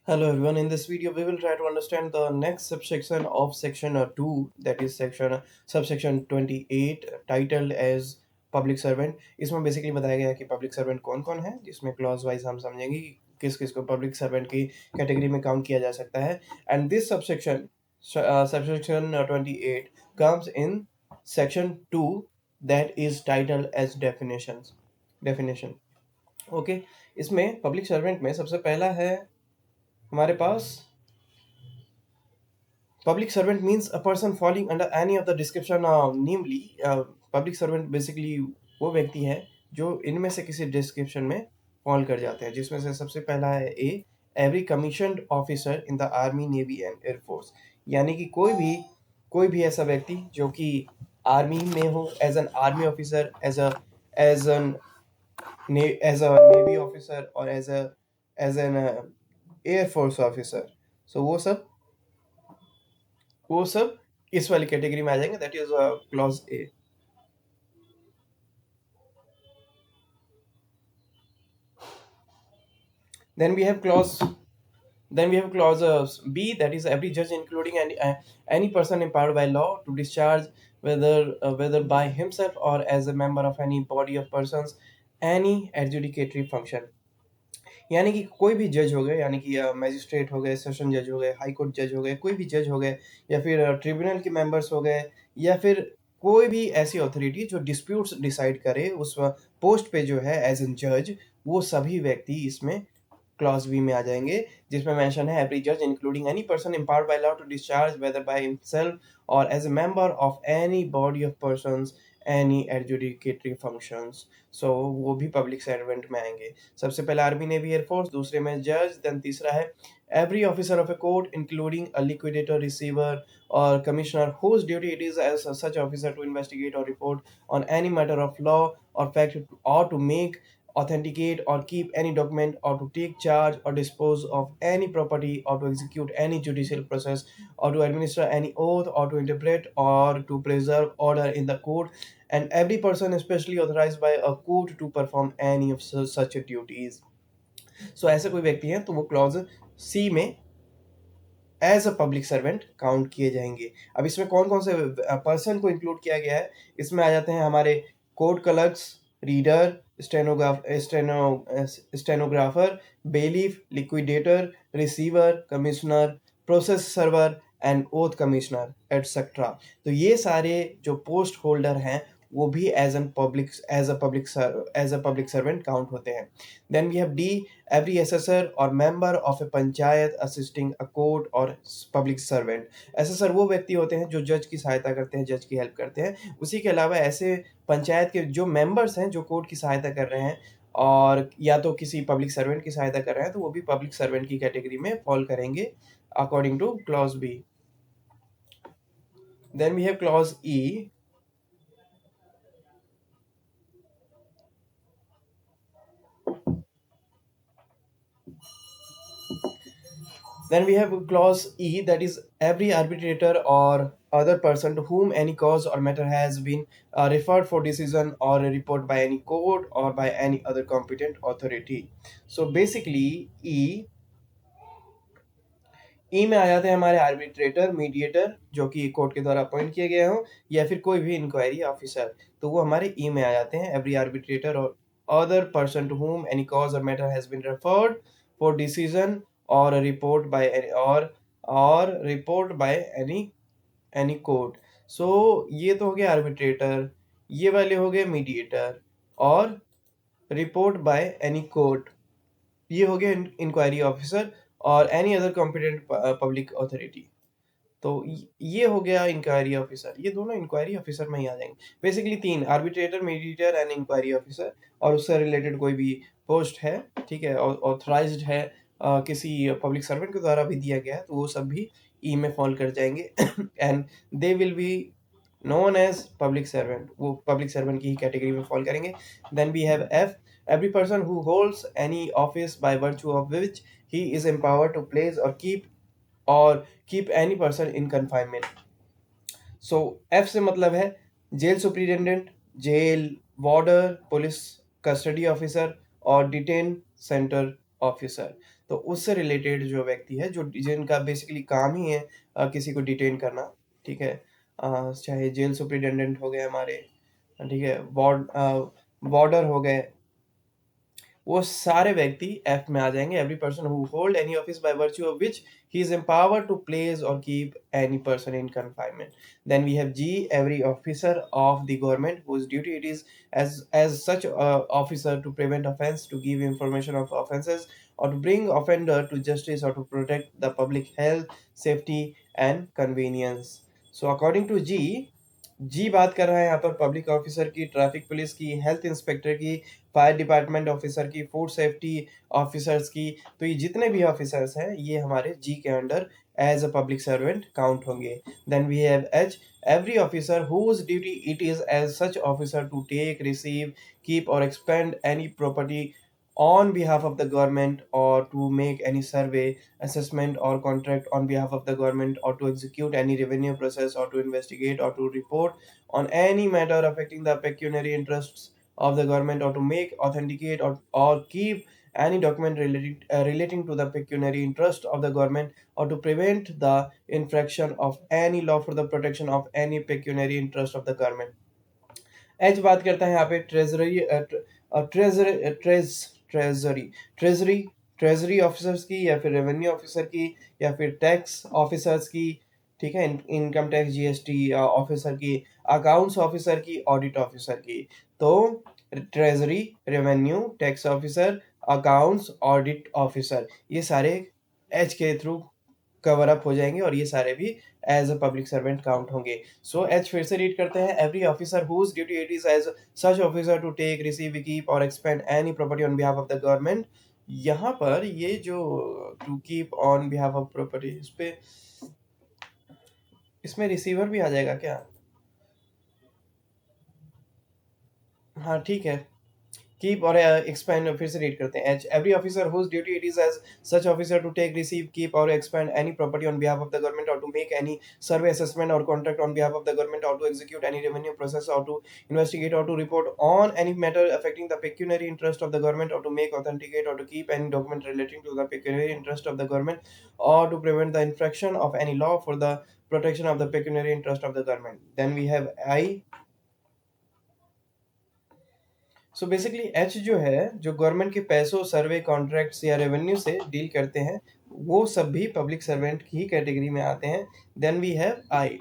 Hello everyone, in this video we will try to understand the next subsection of section 2, that is section subsection 28 titled as public servant। इसमें basically बताया गया है कि public servant कौन कौन है, जिसमें क्लॉज वाइज हम समझेंगे कि किस किस को पब्लिक सर्वेंट की कैटेगरी में काउंट किया जा सकता है। And this subsection 28 comes in section 2 that is titled as definition। Okay, इसमें पब्लिक सर्वेंट में सबसे पहला है हमारे पास public servant means a person falling under any of the description, namely public servant basically वो व्यक्ति है जो इनमें से किसी डिस्क्रिप्शन में फॉल कर जाते हैं, जिसमें से सबसे पहला है a every commissioned officer in the army navy and air force. यानी कि कोई भी ऐसा व्यक्ति जो कि आर्मी में हो as an army officer, as an as a navy officer और as an air force officer. So वो सब इस वाली कैटेगरी में आ जाएंगे, that is clause A. then we have clause then we have clause b, that is every judge including any person empowered by law to discharge, whether by himself or as a member of any body of persons, any adjudicatory function। यानी कि कोई भी जज हो गए, यानी कि magistrate हो गए, सेशन जज हो गए, हाई कोर्ट जज हो गए, कोई भी जज हो गए, या फिर ट्रिब्यूनल के मेंबर्स हो गए, या फिर कोई भी ऐसी अथॉरिटी जो डिस्प्यूट्स डिसाइड करे उस पोस्ट पे जो है एज एन जज, वो सभी व्यक्ति इसमें क्लॉज बी में आ जाएंगे, जिसमें मेंशन है एवरी जज including any person empowered by law to discharge whether by himself or as a member of any body of persons any adjudicatory functions. So वो भी पब्लिक सर्वेंट में आएंगे। सबसे पहले आर्मी नेवी एयरफोर्स, दूसरे में जज, देन तीसरा है every officer of a court including a liquidator, receiver or commissioner whose duty it is as such officer to investigate or report on any matter of law or fact, or to make, authenticate or keep any document, or to take charge or dispose of any property, or to execute any judicial process, or to administer any oath, or to interpret or to preserve order in the court, and every person especially authorized by a court to perform any of such duties। सो ऐसे कोई व्यक्ति है तो वो clause C में as a public servant count किए जाएंगे। अब इसमें कौन कौन से पर्सन को इंक्लूड किया गया है, इसमें आ जाते हैं हमारे court clerks, reader, stenographer, bailiff, liquidator, receiver, commissioner, process server and oath commissioner etcetera. तो ये सारे जो पोस्ट होल्डर हैं वो भी as a public servant count होते हैं। Then we have D every assessor or member of a panchayat assisting a court और पब्लिक सर्वेंट। assessor वो व्यक्ति होते हैं जो जज की सहायता करते हैं, जज की हेल्प करते हैं। उसी के अलावा ऐसे पंचायत के जो मेंबर्स हैं जो कोर्ट की सहायता कर रहे हैं और या तो किसी पब्लिक सर्वेंट की सहायता कर रहे हैं, तो वो भी पब्लिक सर्वेंट की कैटेगरी में फॉल करेंगे according to clause B. Then we have clause E. Then we have clause E, that is every arbitrator or other person to whom any cause or matter has been referred for decision or a report by any court or by any other competent authority। So basically ई में आ जाते हैं हमारे arbitrator, mediator जो कि court के द्वारा appoint किए गए हों, या फिर कोई भी इंक्वायरी ऑफिसर, तो वो हमारे ई में आ जाते हैं। एवरी आर्बिट्रेटर और other person to whom any cause or matter has been referred for decision or a report by any court। सो ये तो हो गया आर्बिट्रेटर, ये वाले हो गए मीडिएटर, और रिपोर्ट बाय एनी कोर्ट ये हो गया इंक्वायरी ऑफिसर और any other competent public authority. तो ये हो गया इंक्वायरी ऑफिसर, ये दोनों इंक्वायरी ऑफिसर में ही आ जाएंगे। बेसिकली तीन, arbitrator, mediator and inquiry officer, और उससे रिलेटेड कोई भी पोस्ट है, ठीक है, ऑथराइज्ड है, किसी पब्लिक सर्वेंट के द्वारा भी दिया गया है, तो वो सब भी ई में फॉल कर जाएंगे and they will be known as public servant, वो पब्लिक सर्वेंट की ही कैटेगरी में फॉल करेंगे। Then we have F, every person who holds any office by virtue of which he is empowered to place or keep any person in confinement। So F से मतलब है jail superintendent, jail warder, police custody officer और detain center officer. तो उससे related जो व्यक्ति है, जो जिनका बेसिकली काम ही है किसी को डिटेन करना, ठीक है। चाहे जेल सुपरिटेंडेंट हो गए हमारे, ठीक है, वार्डर हो गए, वो सारे व्यक्ति एफ में आ जाएंगे। Every person who hold any office by virtue of which he is empowered to place or keep any person in confinement. Then we have G, every officer of the government whose duty it is as such officer to prevent offense, to give information of offenses, or to bring offender to justice, or to protect the public health, safety and convenience. So according to जी बात कर रहा है यहाँ पर public officer की, traffic police की, health inspector की, fire department officer की, फूड सेफ्टी ऑफिसर्स की। तो ये जितने भी ऑफिसर्स हैं ये हमारे जी के under as a public servant count होंगे। Then we have H, every officer whose duty it is as such officer to take, receive, keep or expend any property on behalf of the government, or to make any survey, assessment or contract on behalf of the government, or to execute any revenue process, or to investigate or to report on any matter affecting the pecuniary interests of the government, or to make, authenticate or keep any document relating to the pecuniary interest of the government, or to prevent the infraction of any law for the protection of any pecuniary interest of the government. H बात करता है यहाँ पे treasury, treasury treasury treasury officers की, या फिर revenue officer की, या फिर टैक्स ऑफिसर्स की, ठीक है, इनकम टैक्स जीएसटी ऑफिसर की, अकाउंट्स ऑफिसर की, ऑडिट ऑफिसर की। तो treasury, revenue, tax officer, accounts, audit officer, ये सारे एच के थ्रू कवर अप हो जाएंगे और ये सारे भी as a public servant count होंगे। सो एच फिर से रीड करते हैं, every officer whose duty it is as such officer to take, receive, keep or expend any property on behalf of the government. यहाँ पर ये जो to keep on behalf of property, इस पे इसमें रिसीवर भी आ जाएगा क्या? हाँ ठीक है, कीप और एक्सपेंड फिर से रीड करते हैं। H, every officer whose duty it is as such officer to take, receive, keep or expend any property on behalf of the government, or to make any survey, assessment or contract on behalf of the government, or to execute any revenue process, or to investigate or to report on any matter affecting the pecuniary interest of the government, or to make, authenticate or to keep any document relating to the pecuniary interest of the government, or to prevent the infraction of any law for the protection of the pecuniary interest of the government. Then we have I. So basically H जो है, जो government के पैसों, सर्वे, contracts या revenue से deal करते हैं, वो सब भी पब्लिक सर्वेंट की कैटेगरी में आते हैं। Then we have I.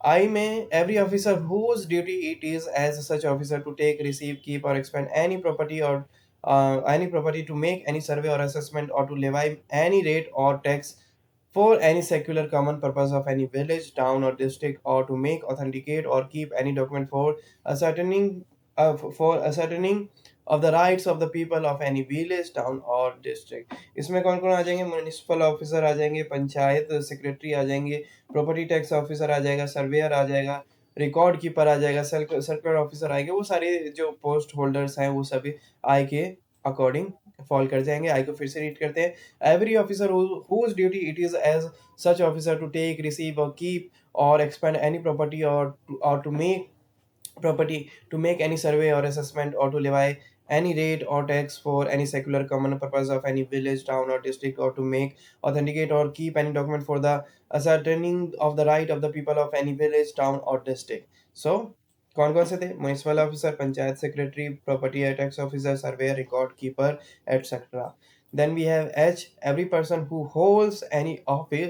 I में every officer whose duty it is as such officer to take, receive, keep or expend any property, or any property, to make any survey or assessment, or to levy any rate or tax for any secular common purpose of any village, town or district, or to make, authenticate or keep any document ascertaining for ascertaining of the rights of the people of any village, town or district. इसमें कौन कौन आ जाएंगे? Municipal officer आ जाएंगे, panchayat secretary आ जाएंगे, property tax officer आ जाएगा, surveyor आ जाएगा, record keeper आ जाएगा, circular officer आएंगे। वो सारे जो पोस्ट होल्डर्स हैं वो सभी आई के अकॉर्डिंग फॉल कर जाएंगे। आई को फिर से रीड करते हैं, every officer whose duty it is as such officer to take, receive or keep or expand any property, or to make property, to make any survey or assessment, or to levy any rate or tax for any secular common purpose of any village, town or district, or to make, authenticate or keep any document for the ascertaining of the right of the people of any village, town or district. So कौन कौन से थे? Municipal officer, panchayat secretary, property tax officer, survey, record keeper etcetera. Then we have H, every person who holds any office,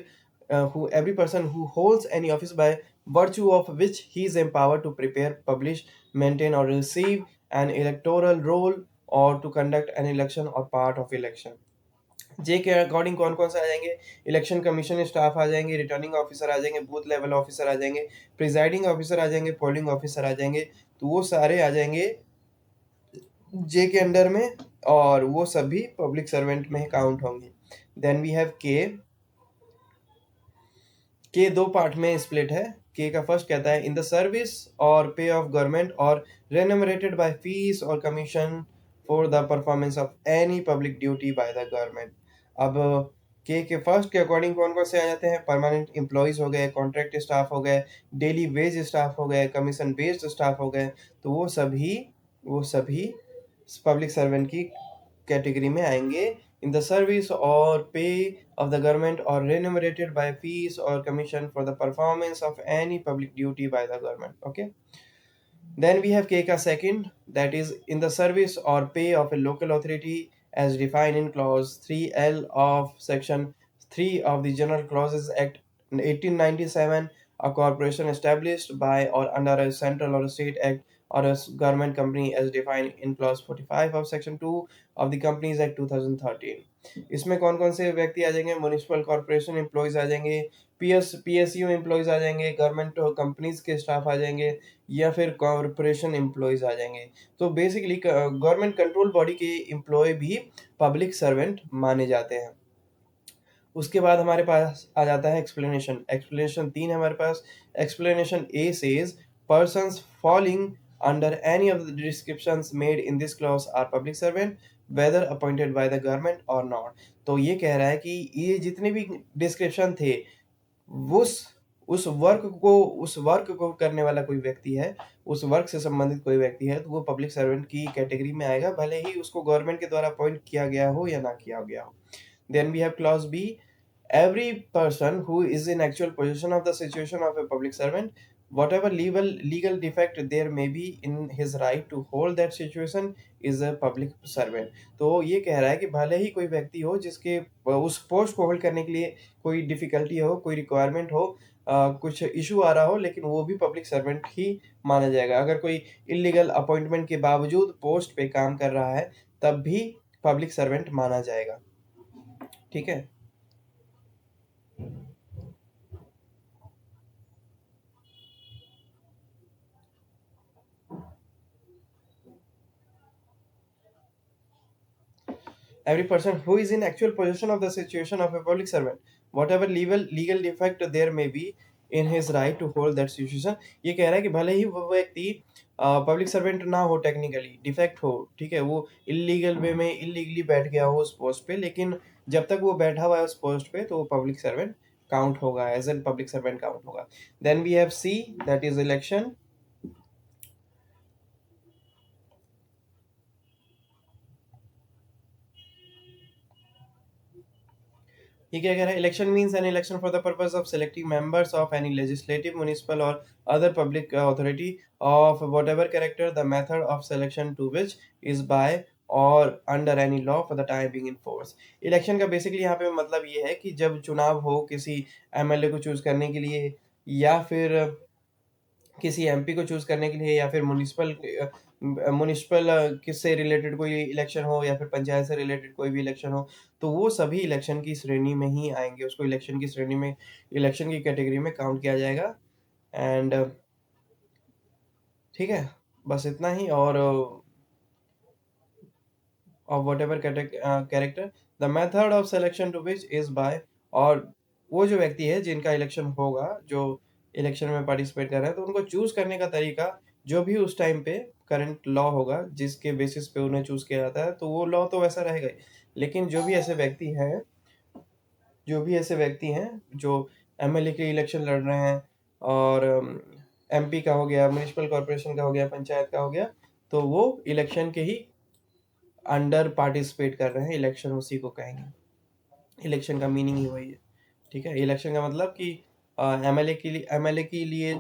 every person who holds any office by virtue of which he is empowered to prepare, publish, maintain or receive an electoral roll, or to conduct an election or part of election. जे के according कौन कौन से आ जाएंगे? Election commission staff आ जाएंगे, returning officer आ जाएंगे, booth level officer आ जाएंगे, presiding officer आ जाएंगे, polling officer आ जाएंगे। तो वो सारे आ जाएंगे जे के अंडर में, और वो सभी पब्लिक सर्वेंट में काउंट होंगे। देन वी हैव के दो पार्ट में स्प्लिट है। के का फर्स्ट कहता है, इन द सर्विस और पे ऑफ गवर्नमेंट और रेन्यूमरेटेड बाय फीस और commission for the performance of any public duty bye the government. अब के फर्स्ट के अकॉर्डिंग कौन कौन से आ जाते हैं? परमानेंट एम्प्लॉयज हो गए, कॉन्ट्रैक्ट स्टाफ हो गए, डेली वेज स्टाफ हो गए, कमीशन बेस्ड स्टाफ हो गए। तो वो सभी पब्लिक सर्वेंट की कैटेगरी में आएंगे in the service or pay of the government or remunerated by fees or commission for the performance of any public duty by the government. Okay. Then we have KK second, that is in the service or pay of a local authority as defined in clause 3L of section 3 of the General Clauses Act 1897, a corporation established by or under a central or a state act or a government company as defined in clause 45 of section 2 of the Companies Act 2013. इसमें कौन कौन से व्यक्ति आ जाएंगे? Municipal corporation employees आ जाएंगे, PSU employees आ जाएंगे, government companies के staff आ जाएंगे, या फिर कॉरपोरेशन एम्प्लॉयज आ जाएंगे। तो बेसिकली गवर्नमेंट कंट्रोल बॉडी के एम्प्लॉय भी पब्लिक सर्वेंट माने जाते हैं। उसके बाद हमारे पास आ जाता है एक्सप्लेनेशन। एक्सप्लेनेशन 3 है हमारे पास। Explanation A says persons falling under any of the descriptions made in this clause are public servant whether appointed by the government or not. तो ये कह रहा है कि ये जितने भी डिस्क्रिप्शन थे उस उस वर्क को करने वाला कोई व्यक्ति है, उस वर्क से संबंधित कोई व्यक्ति है, तो वो पब्लिक सर्वेंट की कैटेगरी में आएगा, भले ही उसको गवर्नमेंट के द्वारा अपॉइंट किया गया हो या ना किया गया हो। Then we have clause B, every person who is in actual possession of the situation of a public servant, whatever legal defect there may be in his right to hold that situation, is a public servant। तो ये कह रहा है कि भले ही कोई व्यक्ति हो जिसके उस पोस्ट को होल्ड करने के लिए कोई डिफिकल्टी हो, कोई रिक्वायरमेंट हो, कुछ इशू आ रहा हो, लेकिन वो भी पब्लिक सर्वेंट ही माना जाएगा। अगर कोई इलीगल अपॉइंटमेंट के बावजूद पोस्ट पे काम कर रहा है, तब भी पब्लिक सर्वेंट माना जाएगा। ठीक है। Every person who is in actual possession of the situation of a public servant, whatever legal defect there may be in his right to hold that situation। ये कह रहा है कि भले ही वो व्यक्ति पब्लिक सर्वेंट ना हो, टेक्निकली डिफेक्ट हो, ठीक है, वो इलीगल वे में इलीगली बैठ गया हो उस पोस्ट पे, लेकिन जब तक वो बैठा हुआ है उस पोस्ट पे, तो वो पब्लिक सर्वेंट काउंट होगा, as an public servant count होगा। Then we have C, that is election. ये क्या कह रहा है? Election means an election for the purpose of selecting members of any legislative, municipal or other public authority of whatever character, the method of selection to which is by or under any law for the time being in force. Election का basically यहाँ पे मतलब ये है कि जब चुनाव हो किसी एमएलए को चूज करने के लिए, या फिर किसी एमपी को चूज करने के लिए, या फिर म्युनिसिपल किससे रिलेटेड कोई इलेक्शन हो, या फिर पंचायत से रिलेटेड कोई भी इलेक्शन हो, तो वो सभी इलेक्शन की श्रेणी में ही आएंगे, उसको इलेक्शन की श्रेणी में, इलेक्शन की कैटेगरी में काउंट किया जाएगा। एंड ठीक है, बस इतना ही। और of whatever character, the method of selection to which is by, और वो जो व्यक्ति है जिनका इलेक्शन होगा, जो इलेक्शन में पार्टिसिपेट कर रहे हैं, तो उनको चूज करने का तरीका जो भी उस टाइम पे करंट लॉ होगा जिसके बेसिस पे उन्हें चूज किया जाता है, तो वो लॉ तो वैसा रहेगा ही। लेकिन जो भी ऐसे व्यक्ति हैं जो एमएलए के इलेक्शन लड़ रहे हैं, और एमपी का हो गया, म्युनिसिपल कॉर्पोरेशन का हो गया, पंचायत का हो गया, तो वो इलेक्शन के ही अंडर पार्टिसिपेट कर रहे हैं, इलेक्शन उसी को कहेंगे। इलेक्शन का मीनिंग ही वही है। ठीक है, इलेक्शन का मतलब कि एमएलए के लिए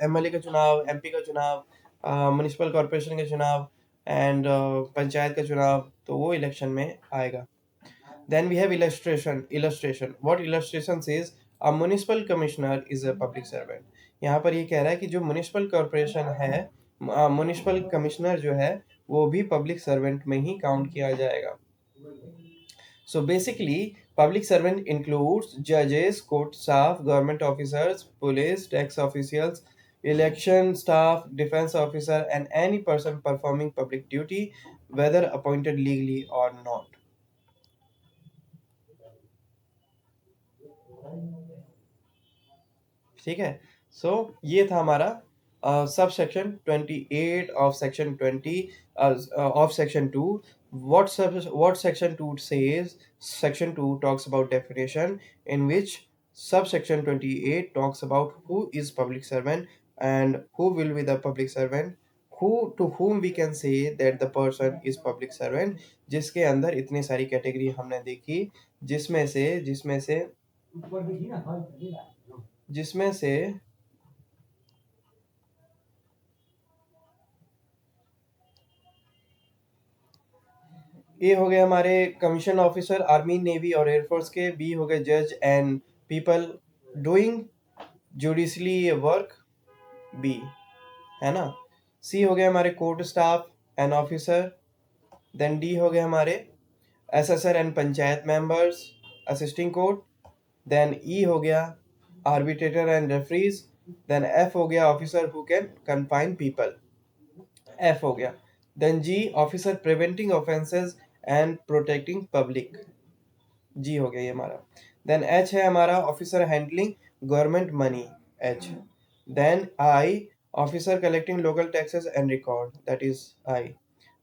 एमएलए का चुनाव, एमपी का चुनाव, म्युनिसिपल कॉर्पोरेशन का चुनाव, एंड पंचायत का चुनाव, तो वो इलेक्शन में आएगा। Then we have illustration what illustration says a municipal commissioner is a public servant। यहाँ पर ये कह रहा है कि जो म्युनिसिपल कॉर्पोरेशन है, म्युनिसिपल कमिश्नर जो है, वो भी पब्लिक सर्वेंट में ही काउंट किया जाएगा। So basically, public servant includes judges, court staff, government officers, police, tax officials, election staff, defense officer, and any person performing public duty, whether appointed legally or not। ठीक है। सो ये था हमारा sub section 28 of section 20 of section 2। what section 2 says? Section 2 talks about definition, in which subsection 28 talks about who is public servant and who will be the public servant, to whom we can say that the person is public servant, जिसके अंदर इतनी सारी category हमने देखी, जिसमें से ए हो गए हमारे कमीशन ऑफिसर आर्मी नेवी और एयरफोर्स के, बी हो गए जज and people doing judicially work, B, है ना। सी हो गए हमारे court staff and officer, then D हो गए हमारे SSR and panchayat members assisting court, then E हो गया arbitrator and referees, then F हो गया officer who can confine people, F हो गया, then G officer preventing offences and protecting public, जी हो गया ये हमारा। देन एच है हमारा officer handling government money, H. Then I officer collecting local taxes and record, that is I.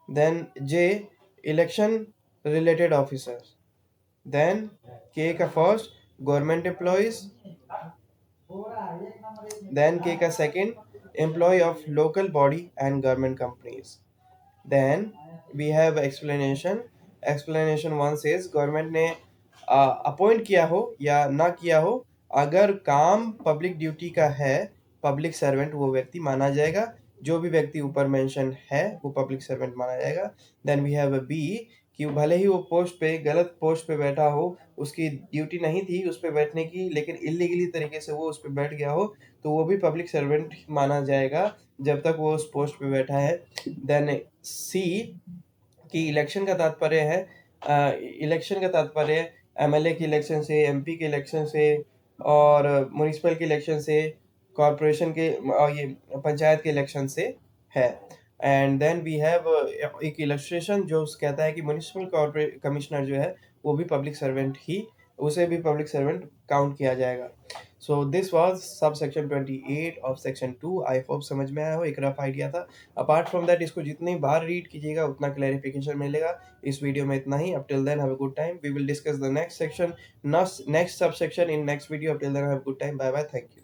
Then J election related officer, then K का first government employees, then K का second employ of local body and government companies. Then we have explanation, explanation one says government ने appoint किया हो या ना किया हो, अगर काम पब्लिक ड्यूटी का है, पब्लिक सर्वेंट वो व्यक्ति माना जाएगा, जो भी व्यक्ति ऊपर मेंशन है वो पब्लिक सर्वेंट माना जाएगा। देन वी हैव बी कि भले ही वो पोस्ट पे गलत पोस्ट पे बैठा हो, उसकी ड्यूटी नहीं थी उस पे बैठने की, लेकिन इलीगली तरीके से वो उस पे बैठ गया हो, तो वो भी पब्लिक सर्वेंट माना जाएगा जब तक वो उस पोस्ट पे बैठा है। देन सी कि इलेक्शन का तात्पर्य है, इलेक्शन का तात्पर्य एमएलए के इलेक्शन से, एमपी के इलेक्शन से और म्युनिसिपल के इलेक्शन से, कॉरपोरेशन के और ये पंचायत के इलेक्शन से है। एंड देन वी हैव एक इलस्ट्रेशन जो कहता है कि म्युनिसिपल कमिश्नर जो है वो भी पब्लिक सर्वेंट ही, उसे भी पब्लिक सर्वेंट काउंट किया जाएगा। So this was sub section 28 of section 2। I hope समझ में आया हो, एक रफ आइडिया था। अपार्ट फ्रॉम दैट इसको जितनी बार रीड कीजिएगा उतना क्लैरिफिकेशन मिलेगा। इस वीडियो में इतना ही। अब till then have a good time, we will discuss the next section, next sub section in next video. अब till then have a good time, bye bye, thank you.